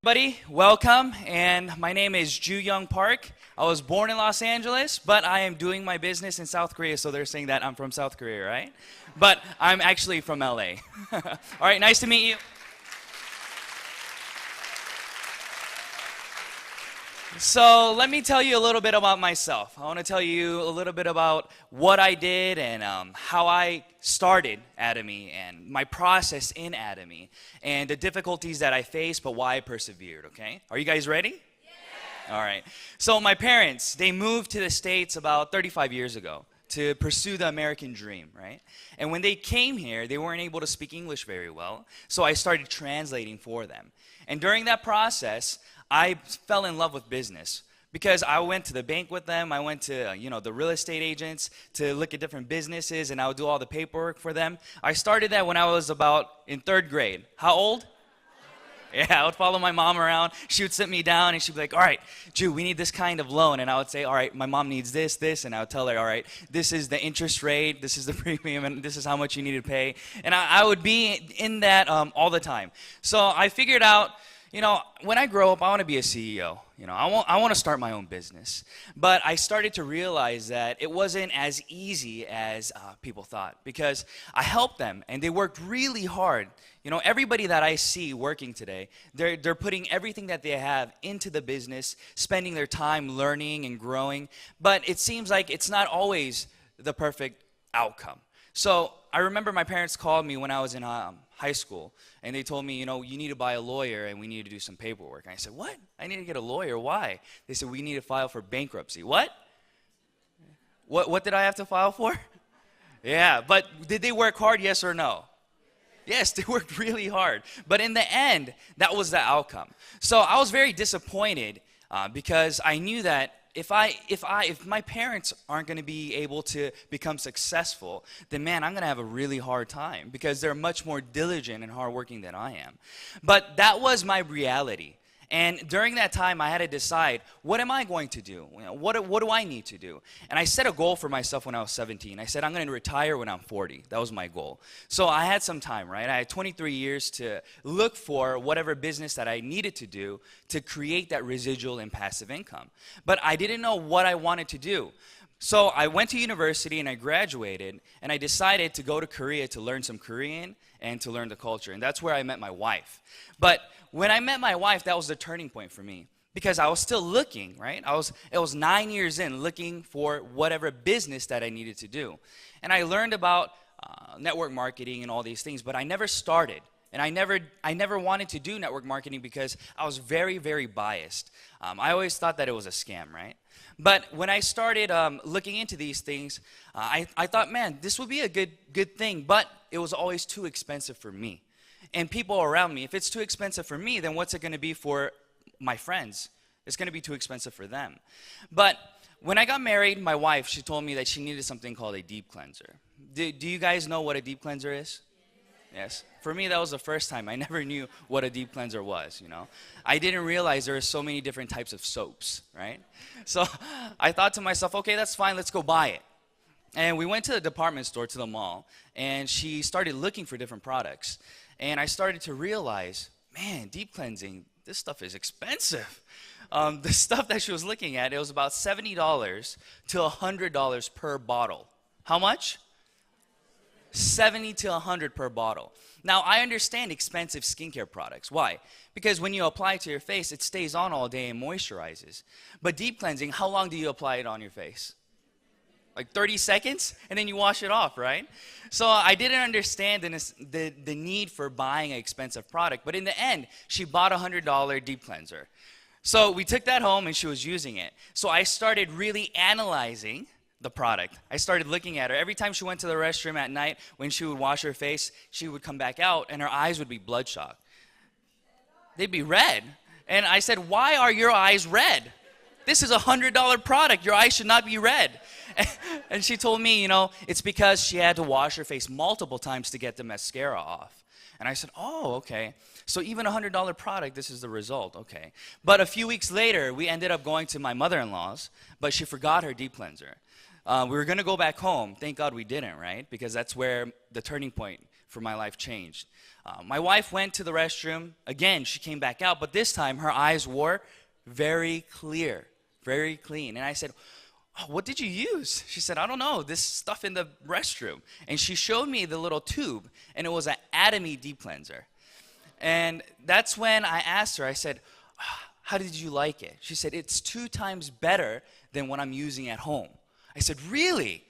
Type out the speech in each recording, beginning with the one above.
Everybody, welcome, and my name is Ju Young Park. I was born in Los Angeles, but I am doing my business in South Korea, so they're saying that I'm from South Korea, right? But I'm actually from LA. All right, nice to meet you. So let me tell you a little bit about myself. I want to tell you a little bit about what I did and how I started Atomy and my process in Atomy and the difficulties that I faced, but why I persevered, okay? Are you guys ready? Yeah. All right. So my parents, they moved to the States about 35 years ago to pursue the American dream, right? And when they came here, they weren't able to speak English very well, so I started translating for them. And during that process, I fell in love with business because I went to the bank with them. I went to, the real estate agents to look at different businesses, and I would do all the paperwork for them. I started that when I was about in 3rd grade. How old? Yeah, I would follow my mom around. She would sit me down, and she'd be like, all right, Ju, we need this kind of loan. And I would say, all right, my mom needs this. And I would tell her, all right, this is the interest rate, this is the premium, and this is how much you need to pay. And I would be in that all the time. So I figured out, when I grow up, I want to be a CEO. I want to start my own business. But I started to realize that it wasn't as easy as people thought because I helped them and they worked really hard. Everybody that I see working today, they're putting everything that they have into the business, spending their time learning and growing. But it seems like it's not always the perfect outcome. So I remember my parents called me when I was in high school, and they told me, you need to buy a lawyer, and we need to do some paperwork. And I said, what? I need to get a lawyer? Why? They said, we need to file for bankruptcy. What did I have to file for? Yeah, but did they work hard, yes or no? Yes, they worked really hard. But in the end, that was the outcome. So I was very disappointed because I knew that if my parents aren't going to be able to become successful, then man, I'm going to have a really hard time because they're much more diligent and hardworking than I am. But that was my reality. And during that time, I had to decide, what am I going to do? What do I need to do? And I set a goal for myself when I was 17. I said, I'm going to retire when I'm 40. That was my goal. So I had some time, right? I had 23 years to look for whatever business that I needed to do to create that residual and passive income. But I didn't know what I wanted to do. So I went to university and I graduated, and I decided to go to Korea to learn some Korean and to learn the culture. And that's where I met my wife. But when I met my wife, that was the turning point for me because I was still looking, right? It was 9 years in looking for whatever business that I needed to do. And I learned about network marketing and all these things, but I never started. And I never wanted to do network marketing because I was very, very biased. I always thought that it was a scam, right? But when I started looking into these things, I thought, man, this would be a good thing, but it was always too expensive for me. And people around me, if it's too expensive for me, then what's it going to be for my friends? It's going to be too expensive for them. But when I got married, my wife, she told me that she needed something called a deep cleanser. Do you guys know what a deep cleanser is? Yes. For me, that was the first time. I never knew what a deep cleanser was, I didn't realize there are so many different types of soaps, right? So I thought to myself, okay, that's fine, let's go buy it. And we went to the department store, to the mall, and she started looking for different products. And I started to realize, man, deep cleansing, this stuff is expensive. The stuff that she was looking at, it was about $70 to $100 per bottle. How much? 70 to 100 per bottle. Now, I understand expensive skincare products. Why? Because when you apply it to your face, it stays on all day and moisturizes. But deep cleansing, how long do you apply it on your face? Like 30 seconds? And then you wash it off, right? So I didn't understand the need for buying an expensive product. But in the end, she bought a $100 deep cleanser. So we took that home and she was using it. So I started really analyzing the product. I started looking at her. Every time she went to the restroom at night, when she would wash her face, she would come back out and her eyes would be bloodshot. They'd be red. And I said, why are your eyes red? This is a $100 product. Your eyes should not be red. And she told me, it's because she had to wash her face multiple times to get the mascara off. And I said, oh, okay. So even a $100 product, this is the result. Okay. But a few weeks later, we ended up going to my mother-in-law's, but she forgot her deep cleanser. We were going to go back home. Thank God we didn't, right? Because that's where the turning point for my life changed. My wife went to the restroom. Again, she came back out, but this time her eyes were very clear, very clean. And I said, "Oh, what did you use?" She said, "I don't know, this stuff in the restroom." And she showed me the little tube, and it was an Atomy deep cleanser. And that's when I asked her, I said, "How did you like it?" She said, "It's 2 times better than what I'm using at home." I said, "Really?"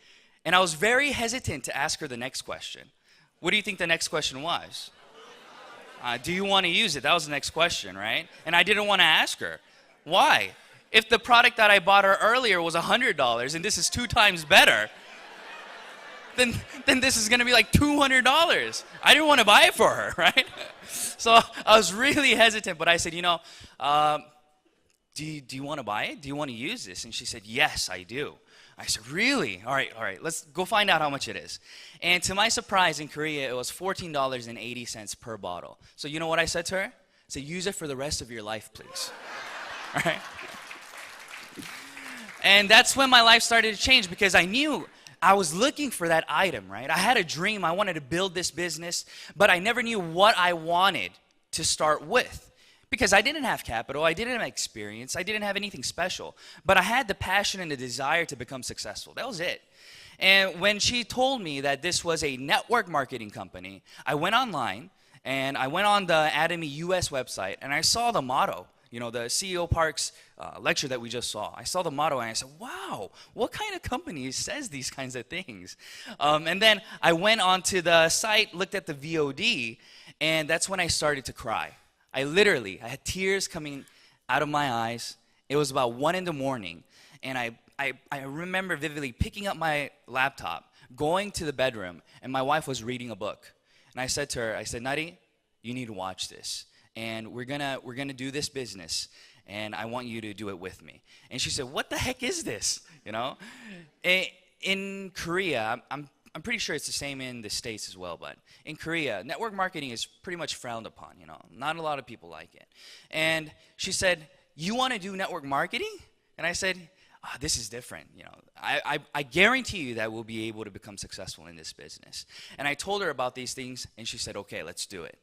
And I was very hesitant to ask her the next question. What do you think the next question was? Do you want to use it? That was the next question, right? And I didn't want to ask her. Why? If the product that I bought her earlier was $100 and this is 2 times better, then this is going to be like $200. I didn't want to buy it for her, right? So I was really hesitant, but I said, do you want to buy it? Do you want to use this? And she said, "Yes, I do." I said, "Really? All right, let's go find out how much it is." And to my surprise, in Korea, it was $14.80 per bottle. So you know what I said to her? I said, "Use it for the rest of your life, please." All right? And that's when my life started to change, because I knew I was looking for that item, right? I had a dream. I wanted to build this business, but I never knew what I wanted to start with. Because I didn't have capital, I didn't have experience, I didn't have anything special. But I had the passion and the desire to become successful. That was it. And when she told me that this was a network marketing company, I went online and I went on the Atomy US website and I saw the motto. The CEO Park's lecture that we just saw. I saw the motto and I said, "Wow, what kind of company says these kinds of things?" And then I went onto the site, looked at the VOD, and that's when I started to cry. I had tears coming out of my eyes. It was about 1 in the morning, and I remember vividly picking up my laptop, going to the bedroom, and my wife was reading a book. And I said to her, "Nadi, you need to watch this, and we're gonna do this business, and I want you to do it with me." And she said, "What the heck is this?" In Korea, I'm pretty sure it's the same in the States as well, but in Korea, network marketing is pretty much frowned upon, Not a lot of people like it. And she said, "You want to do network marketing?" And I said, "This is different, I guarantee you that we'll be able to become successful in this business." And I told her about these things, and she said, "Okay, let's do it."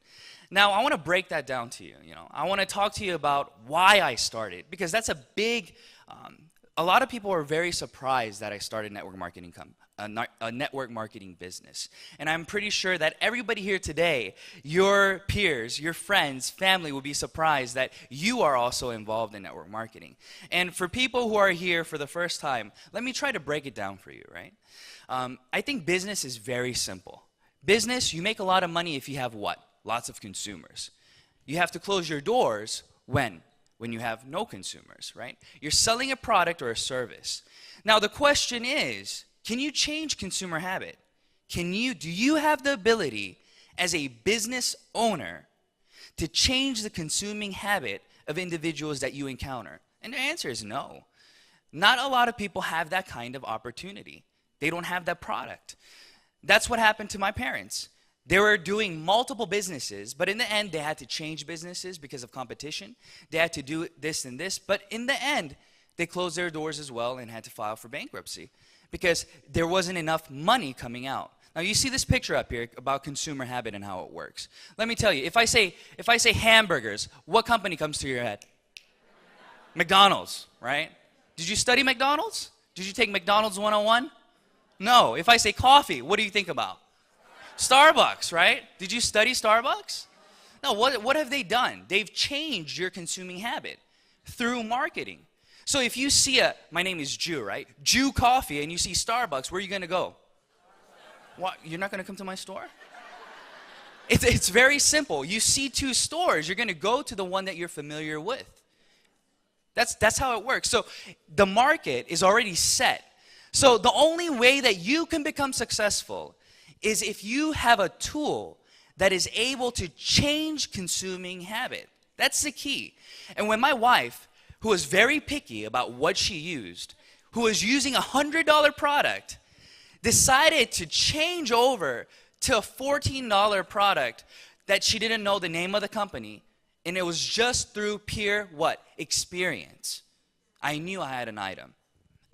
Now, I want to break that down to you, I want to talk to you about why I started, because that's a big, a lot of people are very surprised that I started a network marketing business. And I'm pretty sure that everybody here today, your peers, your friends, family will be surprised that you are also involved in network marketing. And for people who are here for the first time, let me try to break it down for you, right? I think business is very simple. Business, you make a lot of money if you have what? Lots of consumers. You have to close your doors when? When you have no consumers, right? You're selling a product or a service. Now the question is, can you change consumer habit? Do you have the ability as a business owner to change the consuming habit of individuals that you encounter? And the answer is no. Not a lot of people have that kind of opportunity. They don't have that product. That's what happened to my parents. They were doing multiple businesses, but in the end, they had to change businesses because of competition. They had to do this and this, but in the end, they closed their doors as well and had to file for bankruptcy because there wasn't enough money coming out. Now, you see this picture up here about consumer habit and how it works. Let me tell you, if I say hamburgers, what company comes to your head? McDonald's, right? Did you study McDonald's? Did you take McDonald's 101? No. If I say coffee, what do you think about? Starbucks, right? Did you study Starbucks? No, what have they done? They've changed your consuming habit through marketing. So if you see my name is Jew, right? Jew coffee, and you see Starbucks, where are you going to go? What, you're not going to come to my store? It's very simple. You see 2 stores, you're going to go to the one that you're familiar with. That's how it works. So the market is already set. So the only way that you can become successful is if you have a tool that is able to change consuming habit. That's the key. And when my wife, who was very picky about what she used, who was using a $100 product, decided to change over to a $14 product that she didn't know the name of the company, and it was just through pure what? Experience. I knew I had an item.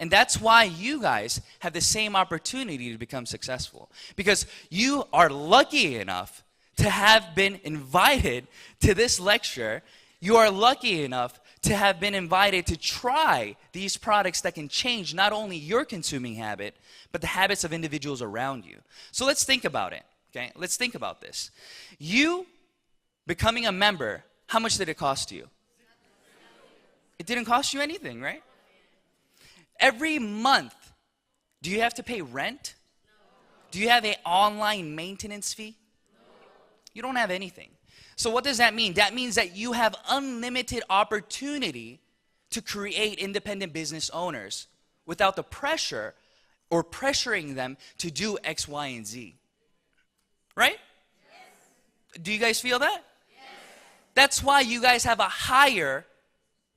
And that's why you guys have the same opportunity to become successful. Because you are lucky enough to have been invited to this lecture. You are lucky enough to have been invited to try these products that can change not only your consuming habit, but the habits of individuals around you. So let's think about it, okay? Let's think about this. You becoming a member, how much did it cost you? It didn't cost you anything, right? Every month, do you have to pay rent? Do you have an online maintenance fee? You don't have anything. So what does that mean? That means that you have unlimited opportunity to create independent business owners without the pressure or pressuring them to do X, Y, and Z. Right? Yes. Do you guys feel that? Yes. That's why you guys have a higher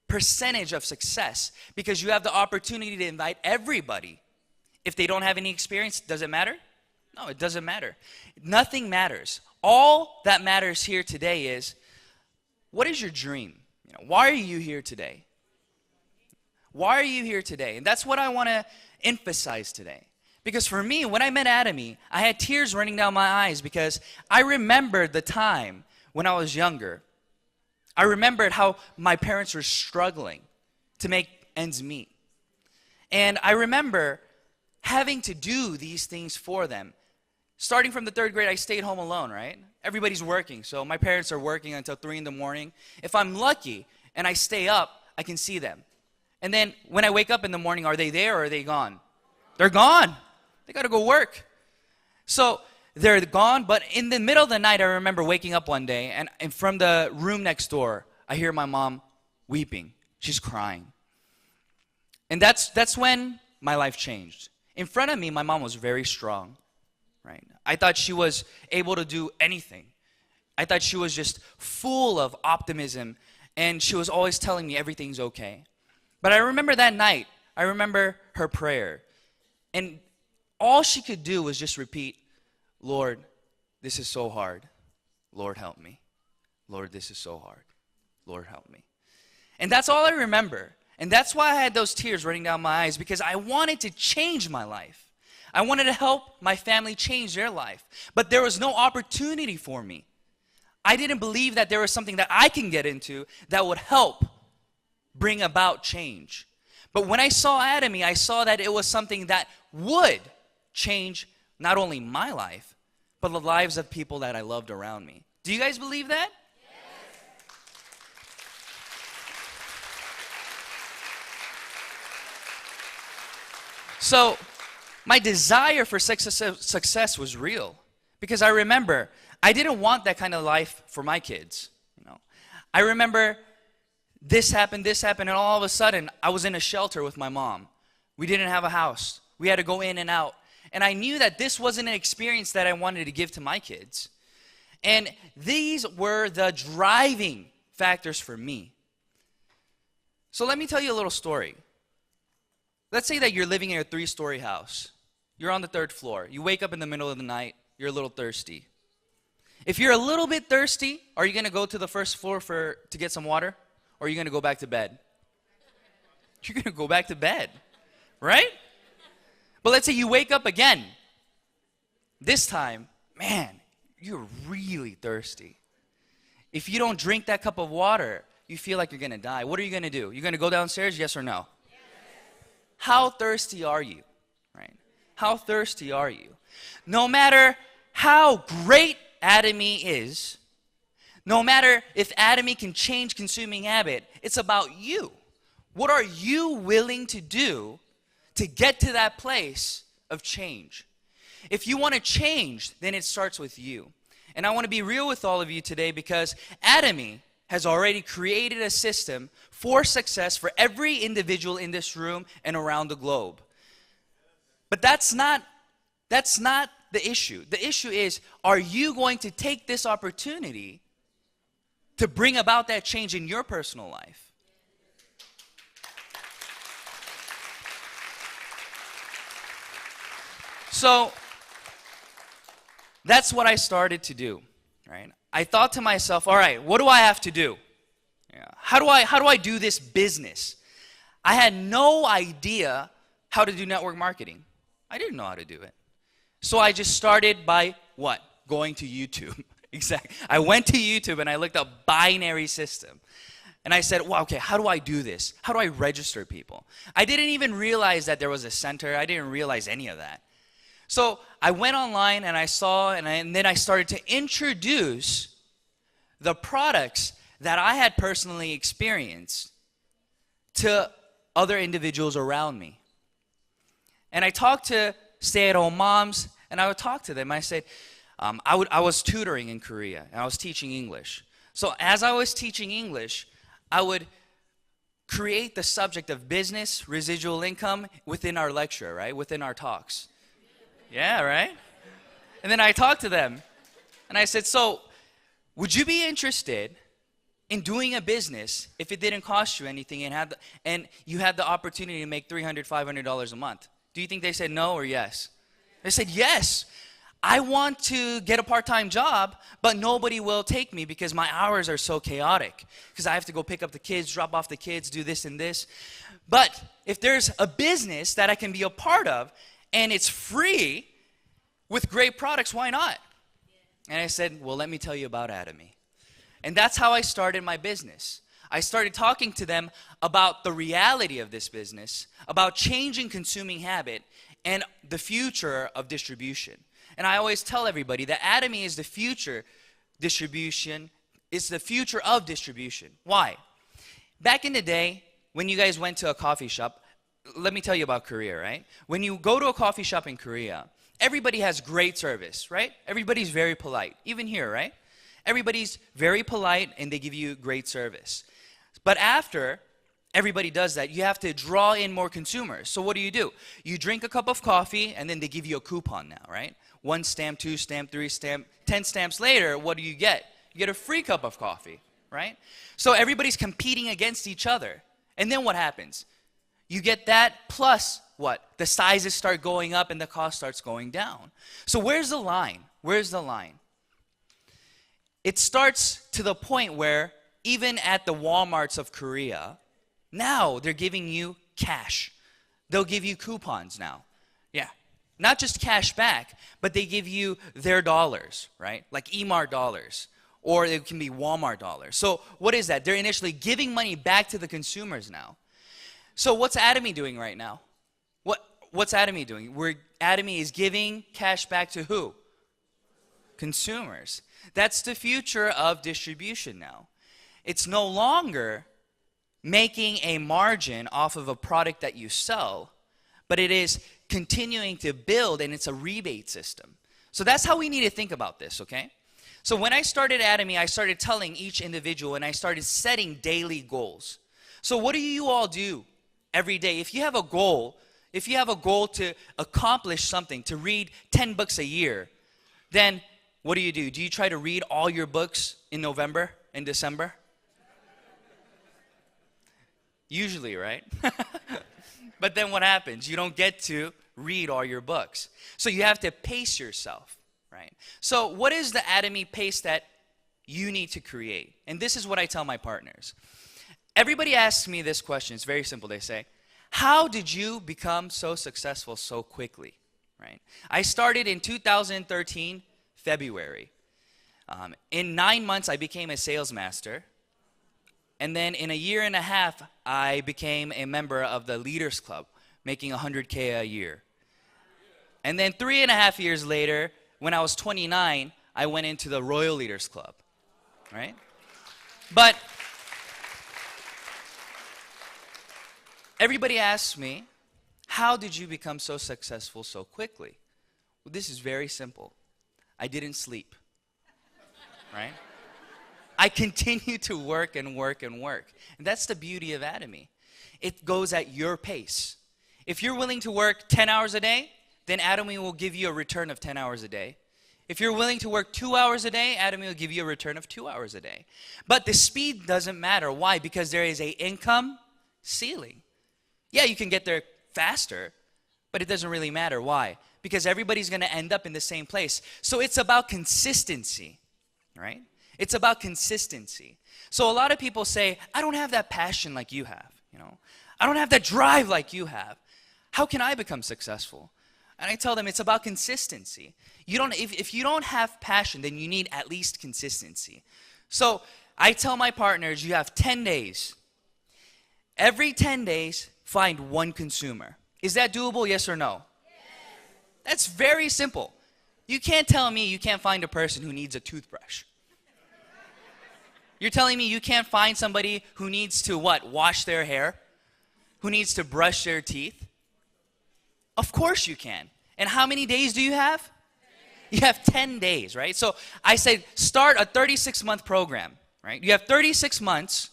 percentage of success, because you have the opportunity to invite everybody. If they don't have any experience, does it matter? No, it doesn't matter. Nothing matters. All that matters here today is, what is your dream? Why are you here today? Why are you here today? And that's what I want to emphasize today. Because for me, when I met Atomy, I had tears running down my eyes because I remembered the time when I was younger. I remembered how my parents were struggling to make ends meet. And I remember having to do these things for them. Starting from the 3rd grade, I stayed home alone, right? Everybody's working, so my parents are working until 3 in the morning. If I'm lucky and I stay up, I can see them. And then when I wake up in the morning, are they there or are they gone? They're gone. They got to go work. So they're gone, but in the middle of the night, I remember waking up one day, and from the room next door, I hear my mom weeping. She's crying. And that's when my life changed. In front of me, my mom was very strong, right? I thought she was able to do anything. I thought she was just full of optimism, and she was always telling me everything's okay. But I remember that night, I remember her prayer, and all she could do was just repeat, Lord, this is so hard. Lord, help me. Lord, this is so hard. Lord, help me. And that's all I remember. And that's why I had those tears running down my eyes, because I wanted to change my life. I wanted to help my family change their life. But there was no opportunity for me. I didn't believe that there was something that I can get into that would help bring about change. But when I saw Atomy, I saw that it was something that would change not only my life, but the lives of people that I loved around me. Do you guys believe that? Yes. So my desire for success was real, because I remember I didn't want that kind of life for my kids. I remember this happened, and all of a sudden I was in a shelter with my mom. We didn't have a house. We had to go in and out. And I knew that this wasn't an experience that I wanted to give to my kids. And these were the driving factors for me. So let me tell you a little story. Let's say that you're living in a 3-story house. You're on the 3rd floor. You wake up in the middle of the night. You're a little thirsty. If you're a little bit thirsty, are you going to go to the 1st floor to get some water? Or are you going to go back to bed? You're going to go back to bed, right? But let's say you wake up again. This time, man, you're really thirsty. If you don't drink that cup of water, you feel like you're going to die. What are you going to do? You're going to go downstairs, yes or no? Yes. How thirsty are you? Right? How thirsty are you? No matter how great Atomy is, no matter if Atomy can change consuming habit, it's about you. What are you willing to do to get to that place of change? If you want to change, then it starts with you. And I want to be real with all of you today, because Atomy has already created a system for success for every individual in this room and around the globe. But that's not the issue. The issue is, are you going to take this opportunity to bring about that change in your personal life? So that's what I started to do, right? I thought to myself, all right, what do I have to do? How do I do this business? I had no idea how to do network marketing. I didn't know how to do it. So I just started by what? Going to YouTube. Exactly. I went to YouTube and I looked up binary system. And I said, well, okay, how do I do this? How do I register people? I didn't even realize that there was a center. I didn't realize any of that. So I went online and I saw, and then I started to introduce the products that I had personally experienced to other individuals around me. And I talked to stay-at-home moms, and I would talk to them. I said, I was tutoring in Korea, and I was teaching English. So as I was teaching English, I would create the subject of business, residual income within our lecture, right? Within our talks. Yeah, right? And then I talked to them, and I said, so would you be interested in doing a business if it didn't cost you anything and you had the opportunity to make $300, $500 a month? Do you think they said no or yes? They said yes. I want to get a part-time job, but nobody will take me because my hours are so chaotic. Because I have to go pick up the kids, drop off the kids, do this and this. But if there's a business that I can be a part of and it's free with great products, why not? And I said, well, let me tell you about Atomy. And that's how I started my business. I started talking to them about the reality of this business, about changing consuming habit, and the future of distribution. And I always tell everybody that Atomy is the future distribution, it's the future of distribution. Why? Back in the day, when you guys went to a coffee shop, let me tell you about Korea, right? When you go to a coffee shop in Korea, everybody has great service, right? Everybody's very polite, even here, right? Everybody's very polite and they give you great service. But after everybody does that, you have to draw in more consumers. So what do? You drink a cup of coffee and then they give you a coupon now, right? 1 stamp, 2 stamp, 3 stamp, 10 stamps later, what do you get? You get a free cup of coffee, right? So everybody's competing against each other. And then what happens? You get that plus what? The sizes start going up and the cost starts going down. So where's the line? Where's the line? It starts to the point where even at the Walmarts of Korea, now they're giving you cash. They'll give you coupons now. Yeah. Not just cash back, but they give you their dollars, right? Like Emart dollars, or it can be Walmart dollars. So what is that? They're initially giving money back to the consumers now. So what's Atomy doing right now? What's Atomy doing? Atomy is giving cash back to who? Consumers. That's the future of distribution now. It's no longer making a margin off of a product that you sell, but it is continuing to build, and it's a rebate system. So that's how we need to think about this, okay? So when I started Atomy, I started telling each individual, and I started setting daily goals. So what do you all do every day? If you have a goal to accomplish something, to read 10 books a year, then what do? Do you try to read all your books in November and December? Usually, right? But then what happens? You don't get to read all your books. So you have to pace yourself, right? So what is the Atomy pace that you need to create? And this is what I tell my partners. Everybody asks me this question. It's very simple. They say, how did you become so successful so quickly, right? I started in 2013, February. In 9 months, I became a sales master. And then in a year and a half, I became a member of the Leaders Club, making $100K a year. And then 3.5 years later, when I was 29, I went into the Royal Leaders Club, right? But everybody asks me, how did you become so successful so quickly? Well, this is very simple. I didn't sleep, right? I continue to work and work and work. And that's the beauty of Atomy. It goes at your pace. If you're willing to work 10 hours a day, then Atomy will give you a return of 10 hours a day. If you're willing to work 2 hours a day, Atomy will give you a return of 2 hours a day. But the speed doesn't matter. Why? Because there is an income ceiling. Yeah, you can get there faster, but it doesn't really matter. Why? Because everybody's going to end up in the same place. So it's about consistency, right? It's about consistency. So a lot of people say, I don't have that passion like you have, you know. I don't have that drive like you have. How can I become successful? And I tell them it's about consistency. If you don't have passion, then you need at least consistency. So I tell my partners, you have 10 days. Every 10 days, find one consumer. Is that doable, yes or no? Yes. That's very simple. You can't tell me you can't find a person who needs a toothbrush. You're telling me you can't find somebody who needs to what? Wash their hair? Who needs to brush their teeth? Of course you can. And how many days do you have? You have 10 days, right? So I said start a 36-month program, right? You have 36 months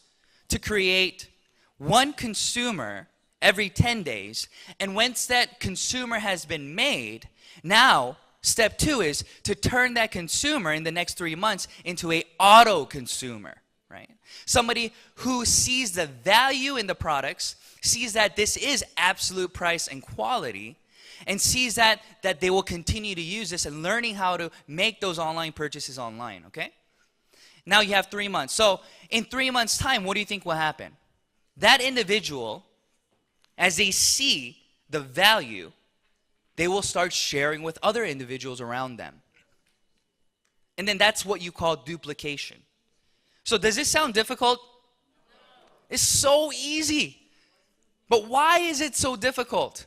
to create one consumer every 10 days. And once that consumer has been made, now step 2 is to turn that consumer in the next 3 months into a auto consumer, right? Somebody who sees the value in the products, sees that this is absolute price and quality, and sees that they will continue to use this and learning how to make those online purchases online, okay? Now you have 3 months. So in 3 months' time, what do you think will happen? That individual, as they see the value, they will start sharing with other individuals around them. And then that's what you call duplication. So does this sound difficult? It's so easy. But why is it so difficult?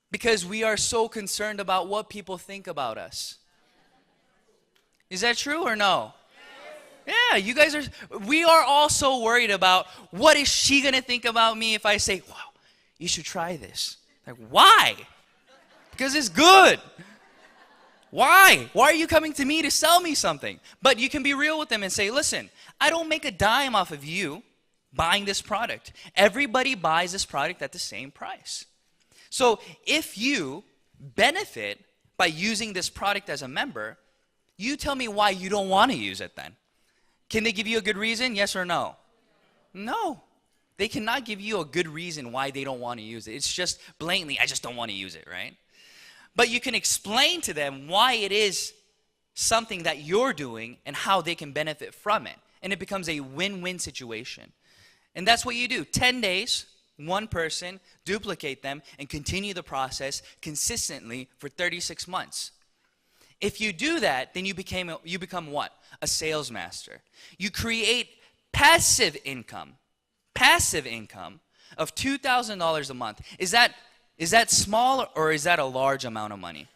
Because we are so concerned about what people think about us. Is that true or no? Yeah, you guys are, we are all so worried about what is she going to think about me if I say, wow, you should try this. Like, why? Because it's good. Why? Why are you coming to me to sell me something? But you can be real with them and say, listen, I don't make a dime off of you buying this product. Everybody buys this product at the same price. So if you benefit by using this product as a member, you tell me why you don't want to use it then. Can they give you a good reason? Yes or no? No. They cannot give you a good reason why they don't want to use it. It's just blatantly, I just don't want to use it, right? But you can explain to them why it is something that you're doing and how they can benefit from it. And it becomes a win-win situation. And that's what you do. 10 days, one person, duplicate them, and continue the process consistently for 36 months. If you do that, then you become what? A sales master. You create passive income of $2,000 a month. Is that small or is that a large amount of money?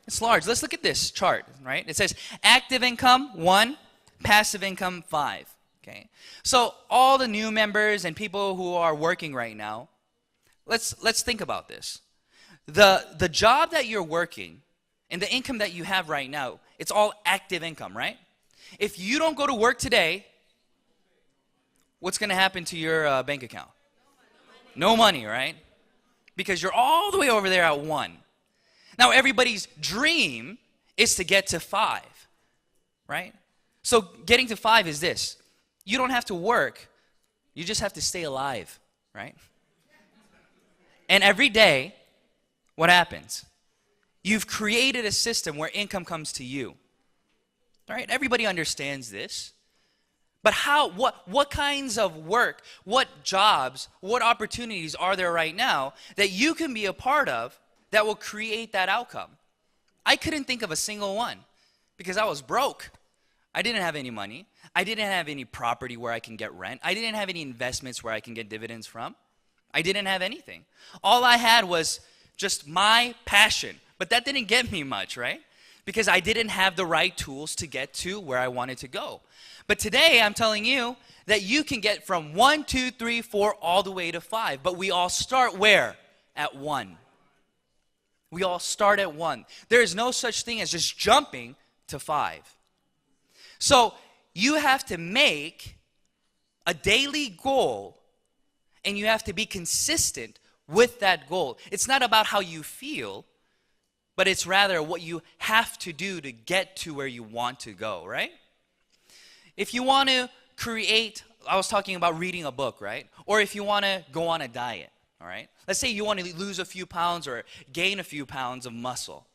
It's large. Let's look at this chart, right? It says active income 1, passive income 5. Okay. So all the new members and people who are working right now, let's think about this. The job that you're working and the income that you have right now, it's all active income, right? If you don't go to work today, what's going to happen to your bank account? No money, right? Because you're all the way over there at 1. Now, everybody's dream is to get to 5, right? So getting to 5 is this. You don't have to work. You just have to stay alive, right? And every day, what happens? You've created a system where income comes to you. All right? Everybody understands this. But what kinds of work, what jobs, what opportunities are there right now that you can be a part of that will create that outcome? I couldn't think of a single one because I was broke. I didn't have any money. I didn't have any property where I can get rent. I didn't have any investments where I can get dividends from. I didn't have anything. All I had was just my passion. But that didn't get me much, right? Because I didn't have the right tools to get to where I wanted to go. But today, I'm telling you that you can get from 1, 2, 3, 4, all the way to 5. But we all start where? At 1. We all start at 1. There is no such thing as just jumping to 5. So you have to make a daily goal, and you have to be consistent with that goal. It's not about how you feel, but it's rather what you have to do to get to where you want to go, right? If you want to create, I was talking about reading a book, right? Or if you want to go on a diet, all right? Let's say you want to lose a few pounds or gain a few pounds of muscle.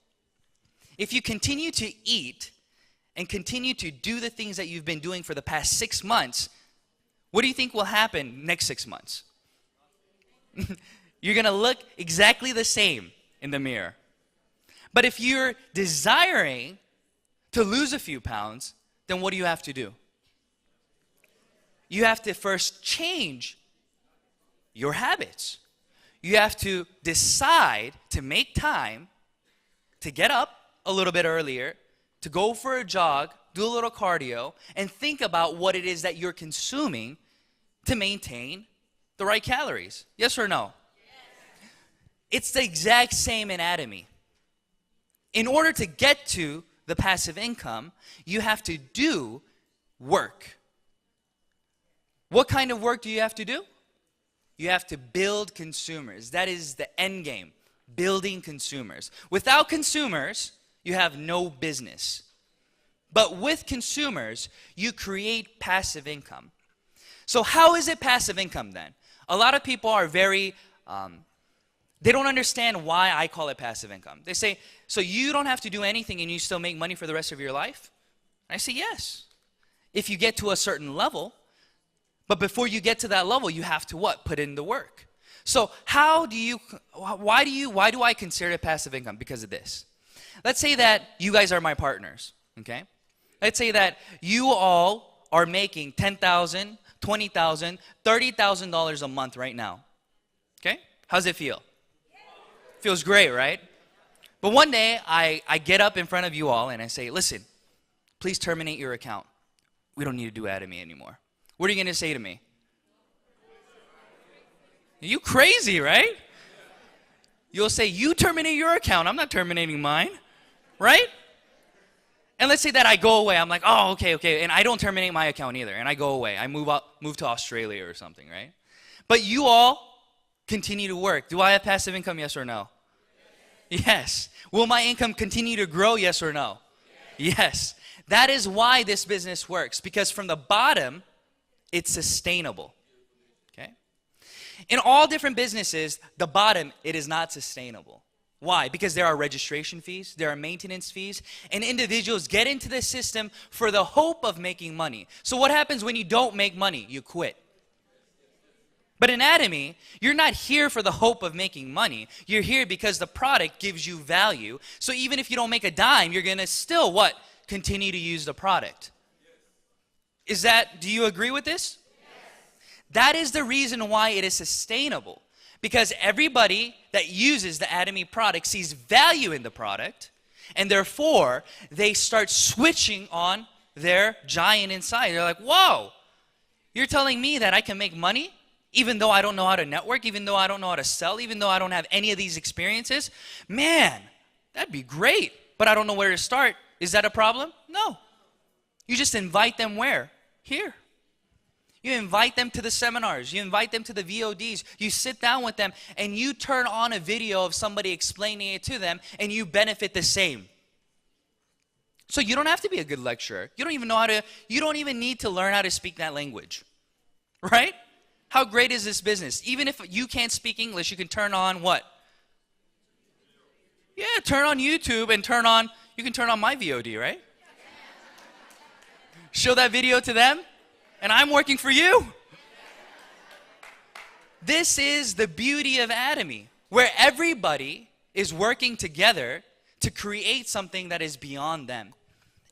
If you continue to eat and continue to do the things that you've been doing for the past 6 months, what do you think will happen next 6 months? You're going to look exactly the same in the mirror. But if you're desiring to lose a few pounds, then what do you have to do? You have to first change your habits. You have to decide to make time to get up a little bit earlier, to go for a jog, do a little cardio, and think about what it is that you're consuming to maintain the right calories. Yes or no? Yes. It's the exact same in Atomy. In order to get to the passive income, you have to do work. What kind of work do you have to do? You have to build consumers. That is the end game, building consumers. Without consumers, you have no business. But with consumers, you create passive income. So how is it passive income then? A lot of people are very, they don't understand why I call it passive income. They say, so you don't have to do anything and you still make money for the rest of your life? And I say, yes. If you get to a certain level, but before you get to that level, you have to what? Put in the work. So why do I consider it passive income? Because of this. Let's say that you guys are my partners, okay? Let's say that you all are making $10,000, $20,000, $30,000 a month right now. Okay? How's it feel? Feels great, right? But one day, I get up in front of you all and I say, listen, please terminate your account. We don't need to do Atomy anymore. What are you going to say to me? You crazy, right? You'll say, you terminate your account. I'm not terminating mine, right? And let's say that I go away. I'm like, oh, okay. And I don't terminate my account either. And I go away. I move to Australia or something, right? But you all continue to work. Do I have passive income, yes or no? Yes. Will my income continue to grow, yes or no? Yes. That is why this business works. Because from the bottom, it's sustainable. Okay? In all different businesses, the bottom, it is not sustainable. Why? Because there are registration fees, there are maintenance fees, and individuals get into the system for the hope of making money. So what happens when you don't make money? You quit. But in Atomy, you're not here for the hope of making money. You're here because the product gives you value. So even if you don't make a dime, you're going to still what? Continue to use the product. Do you agree with this? Yes. That is the reason why it is sustainable. Because everybody that uses the Atomy product sees value in the product, and therefore, they start switching on their giant inside. They're like, whoa, you're telling me that I can make money even though I don't know how to network, even though I don't know how to sell, even though I don't have any of these experiences? Man, that'd be great, but I don't know where to start. Is that a problem? No. You just invite them where? Here. You invite them to the seminars. You invite them to the VODs. You sit down with them and you turn on a video of somebody explaining it to them and you benefit the same. So you don't have to be a good lecturer. You don't even need to learn how to speak that language. Right? How great is this business? Even if you can't speak English, you can turn on what? Yeah, turn on YouTube and you can turn on my VOD, right? Show that video to them. And I'm working for you. This is the beauty of Atomy, where everybody is working together to create something that is beyond them.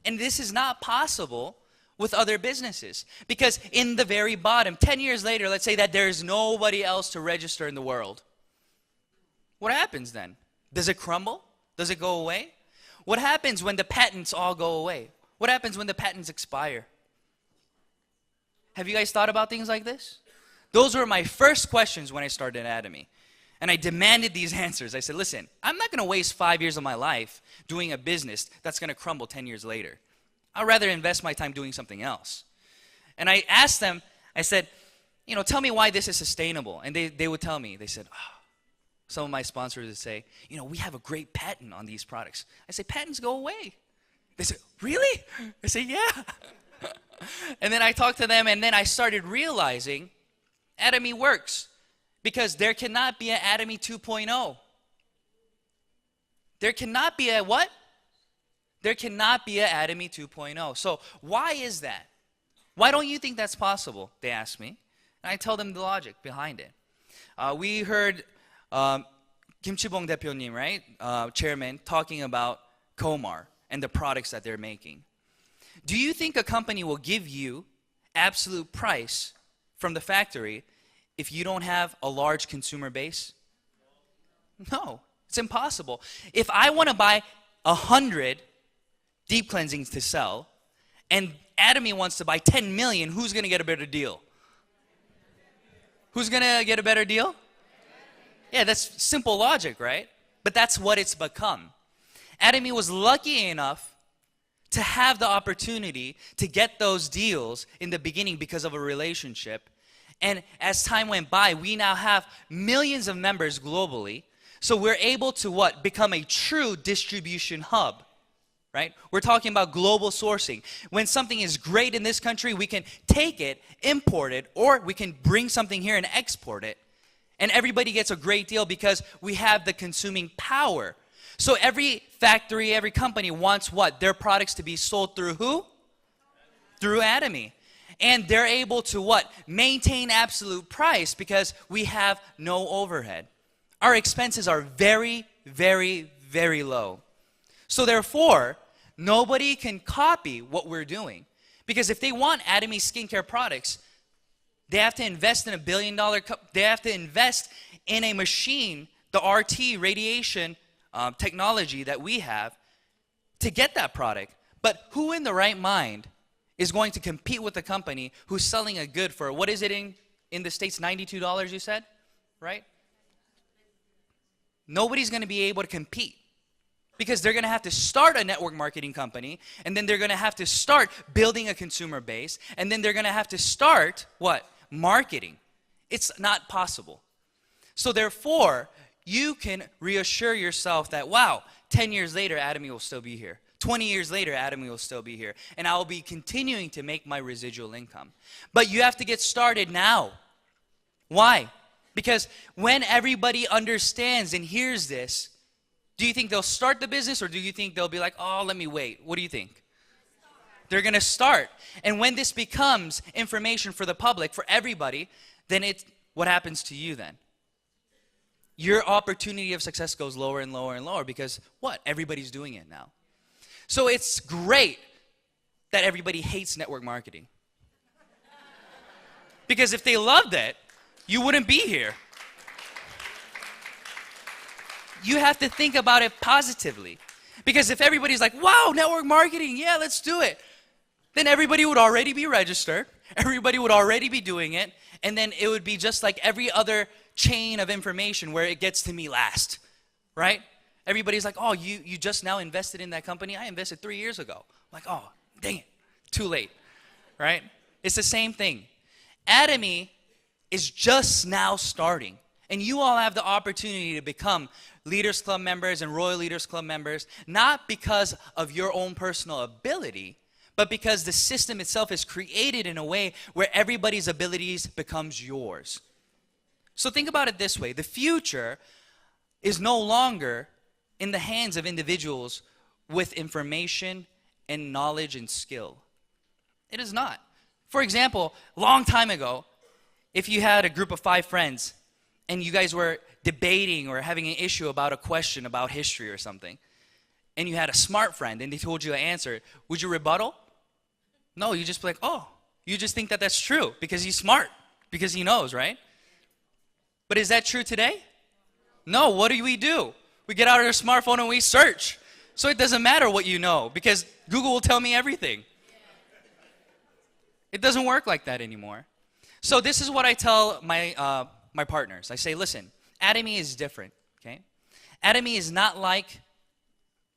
And this is not possible with other businesses. Because in the very bottom, 10 years later, let's say that there's nobody else to register in the world. What happens then? Does it crumble? Does it go away? What happens when the patents all go away? What happens when the patents expire? Have you guys thought about things like this? Those were my first questions when I started Atomy. And I demanded these answers. I said, listen, I'm not going to waste 5 years of my life doing a business that's going to crumble 10 years later. I'd rather invest my time doing something else. And I asked them, I said, tell me why this is sustainable. And they would tell me. They said, some of my sponsors would say, we have a great patent on these products. I say, patents go away. They said, really? I say, yeah. And then I talked to them, and then I started realizing Atomy works because there cannot be an Atomy 2.0. There cannot be a what? There cannot be an Atomy 2.0. So why is that? Why don't you think that's possible? They ask me. And I tell them the logic behind it. We heard Kim Chi-bong 대표님, right? Chairman, talking about Komar and the products that they're making. Do you think a company will give you absolute price from the factory if you don't have a large consumer base? No, it's impossible. If I want to buy 100 deep cleansings to sell, and Atomy wants to buy 10 million, who's going to get a better deal? Who's going to get a better deal? Yeah, that's simple logic, right? But that's what it's become. Atomy was lucky enough to have the opportunity to get those deals in the beginning because of a relationship. And as time went by, we now have millions of members globally. So we're able to what? Become a true distribution hub, right? We're talking about global sourcing. When something is great in this country, we can take it, import it, or we can bring something here and export it. And everybody gets a great deal because we have the consuming power. So every factory, every company wants what? Their products to be sold through who? Through Atomy. And they're able to what? Maintain absolute price because we have no overhead. Our expenses are very, very, very low. So therefore, nobody can copy what we're doing. Because if they want Atomy skincare products, they have to invest in $1 billion, they have to invest in a machine, the RT radiation technology that we have to get that product. But who in the right mind is going to compete with a company who's selling a good for, what is it in the States, $92 you said, right? Nobody's going to be able to compete because they're going to have to start a network marketing company, and then they're going to have to start building a consumer base, and then they're going to have to start, what? Marketing. It's not possible. So therefore, you can reassure yourself that, wow, 10 years later, Atomy will still be here. 20 years later, Atomy will still be here. And I will be continuing to make my residual income. But you have to get started now. Why? Because when everybody understands and hears this, do you think they'll start the business, or do you think they'll be like, oh, let me wait? What do you think? They're going to start. And when this becomes information for the public, for everybody, then what happens to you then? Your opportunity of success goes lower and lower and lower because what? Everybody's doing it now. So it's great that everybody hates network marketing. Because if they loved it, you wouldn't be here. You have to think about it positively. Because if everybody's like, wow, network marketing, yeah, let's do it, then everybody would already be registered. Everybody would already be doing it. And then it would be just like every other chain of information where it gets to me last, right? Everybody's like, oh, you just now invested in that company? I invested 3 years ago. I'm like, oh, dang it, too late, right? It's the same thing. Atomy is just now starting. And you all have the opportunity to become Leaders Club members and Royal Leaders Club members, not because of your own personal ability, but because the system itself is created in a way where everybody's abilities becomes yours. So think about it this way. The future is no longer in the hands of individuals with information and knowledge and skill. It is not. For example, long time ago, if you had a group of 5 friends and you guys were debating or having an issue about a question about history or something, and you had a smart friend and they told you the answer, would you rebuttal? No, you just be like, oh, you just think that that's true because he's smart, because he knows, right? But is that true today? No, what do? We get out our smartphone and we search. So it doesn't matter what you know because Google will tell me everything. It doesn't work like that anymore. So this is what I tell my partners. I say, listen, Atomy is different, okay? Atomy is not like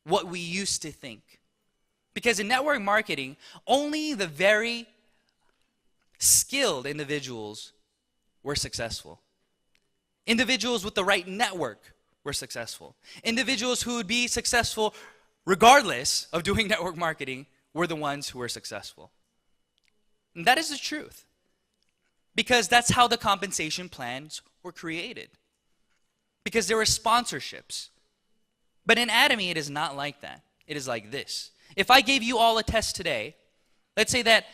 what we used to think. Because in network marketing, only the very skilled individuals were successful. Individuals with the right network were successful. Individuals who would be successful regardless of doing network marketing were the ones who were successful. And that is the truth. Because that's how the compensation plans were created. Because there were sponsorships. But in Atomy, it is not like that. It is like this. If I gave you all a test today, let's say that,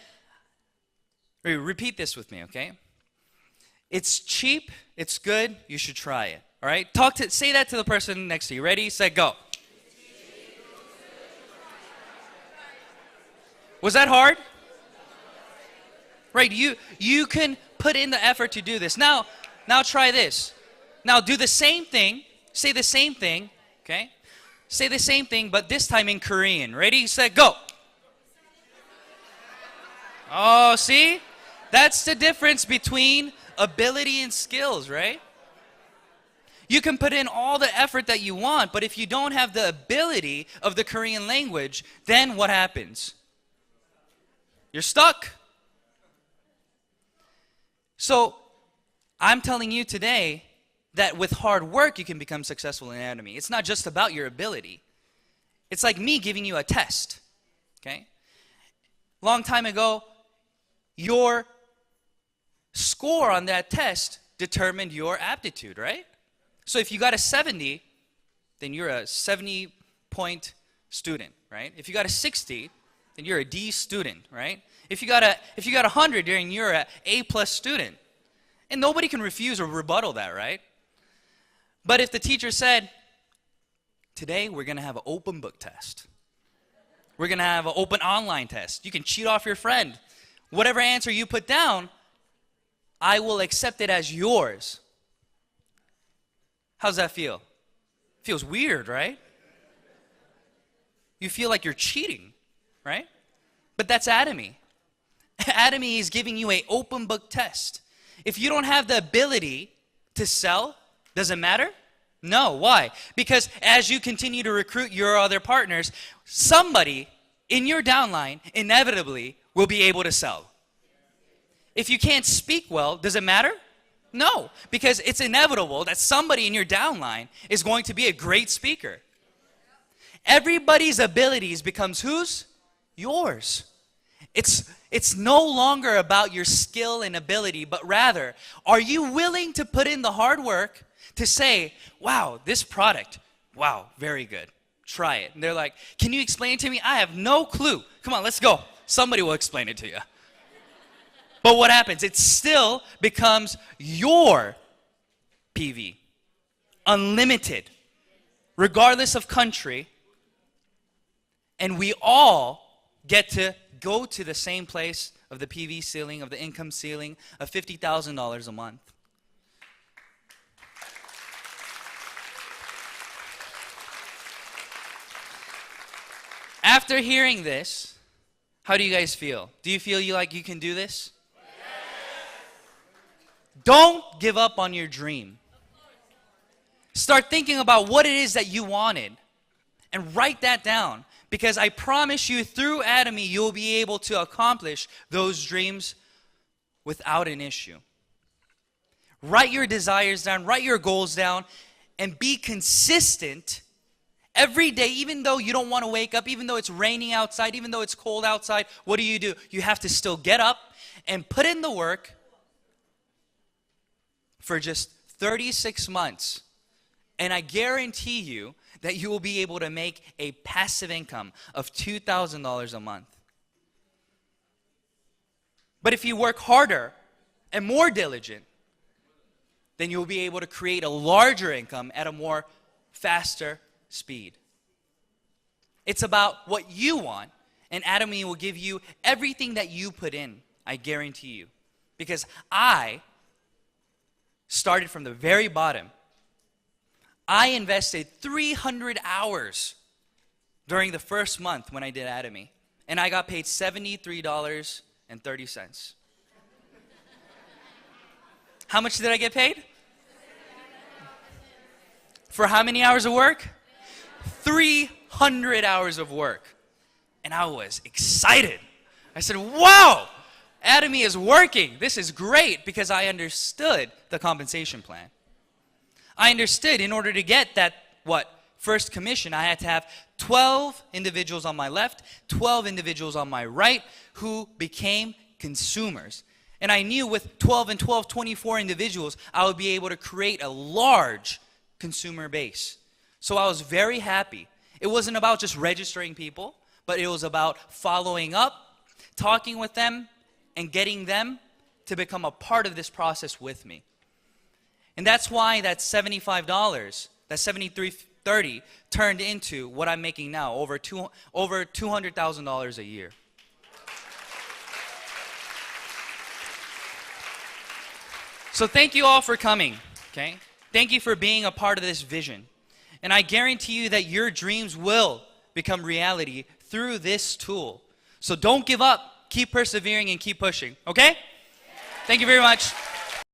repeat this with me, okay? It's cheap, it's good, you should try it. All right? Say that to the person next to you. Ready, set, go. Was that hard? Right, you can put in the effort to do this. Now try this. Now do the same thing. Say the same thing, okay? Say the same thing, but this time in Korean. Ready, set, go. Oh, see? That's the difference between ability and skills, right? You can put in all the effort that you want, but if you don't have the ability of the Korean language, then what happens? You're stuck. So, I'm telling you today that with hard work, you can become successful in Atomy. It's not just about your ability. It's like me giving you a test, okay? Long time ago, your score on that test determined your aptitude, right? So if you got a 70, then you're a 70-point student, right? If you got a 60, then you're a D student, right? If you got 100, then you're an A+ student. And nobody can refuse or rebuttal that, right? But if the teacher said, today we're going to have an open book test. We're going to have an open online test. You can cheat off your friend. Whatever answer you put down, I will accept it as yours. How's that feel? Feels weird, right? You feel like you're cheating, right? But that's Atomy. Atomy is giving you an open book test. If you don't have the ability to sell, does it matter? No. Why? Because as you continue to recruit your other partners, somebody in your downline inevitably will be able to sell. If you can't speak well, does it matter? No, because it's inevitable that somebody in your downline is going to be a great speaker. Everybody's abilities becomes whose? Yours. It's no longer about your skill and ability, but rather, are you willing to put in the hard work to say, wow, this product, wow, very good. Try it. And they're like, can you explain it to me? I have no clue. Come on, let's go. Somebody will explain it to you. But what happens? It still becomes your PV. Unlimited. Regardless of country. And we all get to go to the same place of the PV ceiling, of the income ceiling of $50,000 a month. After hearing this, how do you guys feel? Do you feel like you can do this? Don't give up on your dream. Start thinking about what it is that you wanted and write that down, because I promise you through Atomy you'll be able to accomplish those dreams without an issue. Write your desires down, write your goals down, and be consistent every day, even though you don't want to wake up, even though it's raining outside, even though it's cold outside. What do? You have to still get up and put in the work for just 36 months. And I guarantee you that you will be able to make a passive income of $2,000 a month. But if you work harder and more diligent, then you'll be able to create a larger income at a more faster speed. It's about what you want, and Atomy will give you everything that you put in, I guarantee you. Because I started from the very bottom. I invested 300 hours during the first month when I did Atomy, and I got paid $73.30. How much did I get paid? For how many hours of work? 300 hours of work. And I was excited. I said, wow, Atomy is working. This is great, because I understood the compensation plan. I understood in order to get that, first commission, I had to have 12 individuals on my left, 12 individuals on my right who became consumers. And I knew with 12 and 12, 24 individuals, I would be able to create a large consumer base. So I was very happy. It wasn't about just registering people, but it was about following up, talking with them, and getting them to become a part of this process with me. And that's why that $75, that $73.30 turned into what I'm making now, over $200,000 a year. So thank you all for coming, okay? Thank you for being a part of this vision. And I guarantee you that your dreams will become reality through this tool. So don't give up. Keep persevering and keep pushing, okay? Thank you very much.